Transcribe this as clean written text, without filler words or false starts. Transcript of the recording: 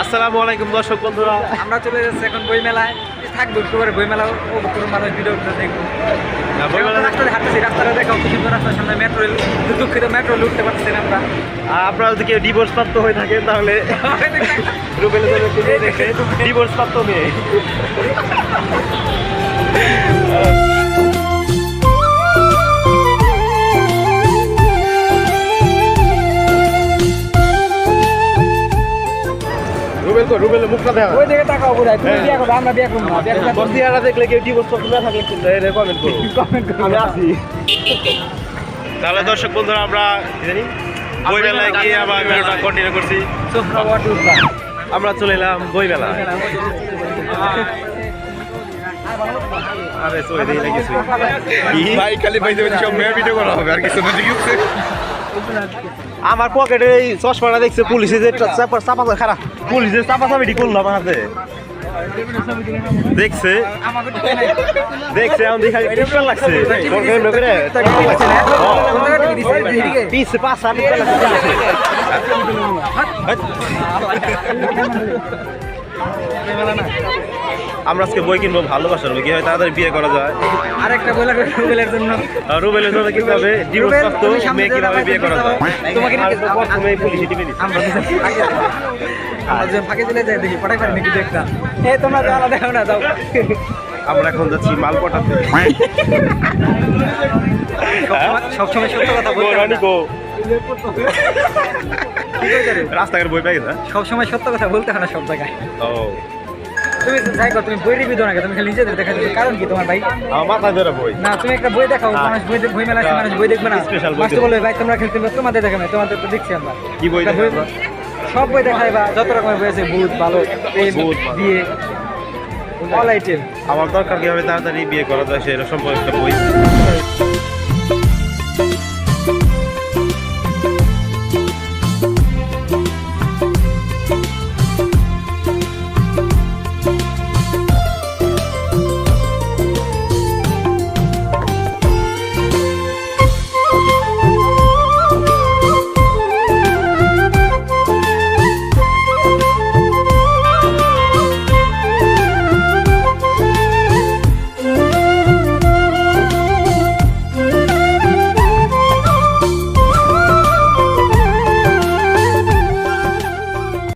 আসসালামু আলাইকুম দর্শক বন্ধুরা, আমরা চলে যাচ্ছি এখন বই মেলায়। থাকবো একটু পরে বই মেলা কোনো মানুষ ভিডিওটা দেখবো। রাস্তায় হাঁটতেছি, রাস্তাটা দেখাও কি সুন্দর রাস্তার সামনে মেট্রো রেল। দুঃখিত মেট্রো লুটতে পারছি না আমরা। আপনারা যদি কেউ ডিভোর্স প্রাপ্ত হয়ে থাকেন তাহলে রুবেলের জন্য দেখে ডিভোর্স প্রাপ্ত মেয়ে। রুবেলের মুখটা দেখা ওই দিকে তাকাও বোধহয়। তুমি বিয়ে করো, আমরা বিয়ে করবো না। বিয়ে করবো না। বসিয়ারা দেখলে কেউ ডিভোর্স প্রাপ্ত না থাকলে কমেন্ট করুন। কমেন্ট করো। আমি আছি। তাহলে দর্শক বন্ধুরা, আমরা কি জানি বই মেলায় গিয়ে আবার ভিডিওটা কন্টিনিউ করছি। আমরা চলে এলাম বই মেলা। আরে চলে দিই না কিছু ভাই খালি ভাই সব মেয়ে ভিডিও করা হবে আর কিছু না, ঠিক আছে? আমার পকেটে এই চশমাটা দেখছে পুলিশে যে চাপা খারাপ পুলিশের চাপাচাপি করলো আমার হাতে দেখছে এখন দেখা টিপটা লাগছে পিছে পাঁচ সাত আমরা আজকে বই কিনবো ভালোবাসার বই, কি হয় তাড়াতাড়ি বিয়ে করা যায়। আরেকটা বই লাগবে রুবেলের জন্য। রুবেলের জন্য কিনতে হবে ডিভোর্স প্রাপ্ত মেয়ে কিভাবে বিয়ে করা যায়। তোমাকে প্রথমে পুলিশে টিপে দিচ্ছে। আমরা যে ফাঁকে দিলে যাই দেখি পটাই পারি নাকি দেখতাম। তোমরা জানা দেখো না, যাও। আমরা এখন যাচ্ছি মালপটাতে। সবসময় সত্য কথা বলতে হয় না। রাস্তাঘাট বই পেয়ে গেছে। সবসময় সত্য কথা বলতে হয় না সব জায়গায়। ও তুমি যাই করো, তুমি বই রিভিউ দাও না, তুমি খালি নিজেদের দেখা দিচ্ছ। কারণ কি তোমার ভাই? আমার মাথায় ধরে বই না, তুমি একটা বই দেখাও। মানুষ বই মেলা আছে, মানুষ বই দেখবে না। Special বই মাস্টার বলবে ভাই তোমরা খেলতে তোমাদের দেখা নাই, তোমাদের তো দেখছি আমরা। কি বই একটা দেখাবো? সব বই দেখাই বা যত রকমের বই আছে, ভূত, ভালো, প্রেম, ভূত, বিয়ে, অল আইটেম। আমার দরকার কিভাবে তাড়াতাড়ি বিয়ে করা যায় সেটা সম্পর্কে একটা বই।